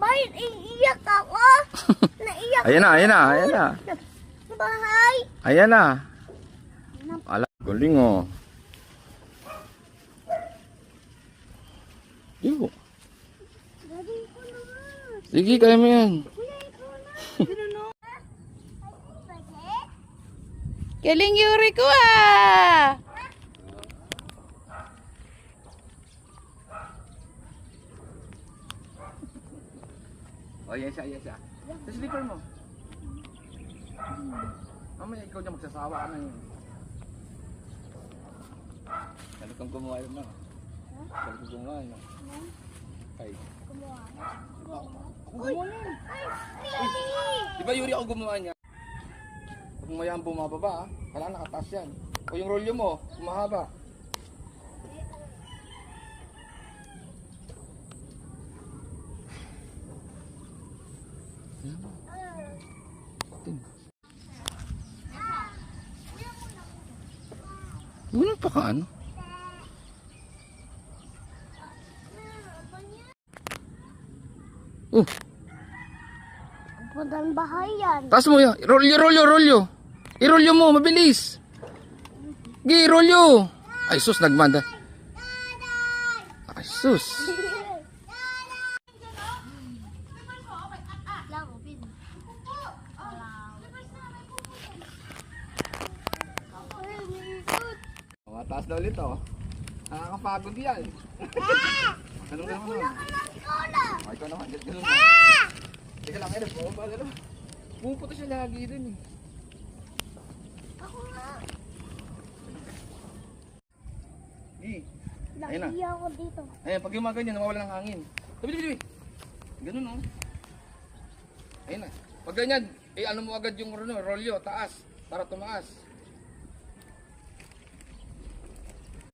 Bakit iiyak ako? Naiyak Ayan na, ayan na, ayan na. sa bahay. Ayan na. Ala, galing oh. Yo. Daddy ko naman. Sige, kaya mo yan. Kuya, ikaw na. Galing Yuri ko ah! Oh, yan siya, yan siya. Sa slipper mo. Mamaya ikaw dyan magsasawa ka na yun. Galit kang gumawa yun na. Galit kang gumawa yun. Ay. Ako gumawa yun. Di ba Yuri ako gumawa niya? Kung mayang bumababa ha. Kailangan nakataas yan. O yung rolyo mo, mahaba. Wala pa ka ano? Pupunta ng bahay yan. Taas mo yan. Rolyo, rolyo, rolyo. I-rolyo mo, mabilis. Gi, rolyo. Ay sus, nagmanda. Ay sus. Mataas na ulit oh. Nakakapagod yan. Ganun ganun. Ay, ikaw naman. Ganun naman. Teka lang, Eres. Pumupunta siya lagi rin eh. Ako nga. Ayun na. Nakiya ako dito. Ayan, pag yung mga ganyan, nawawala ng hangin. Tabi, tabi, tabi. Ganun oh. Ayun na. Pag ganyan, ano mo agad yung rolyo, taas. Para tumaas.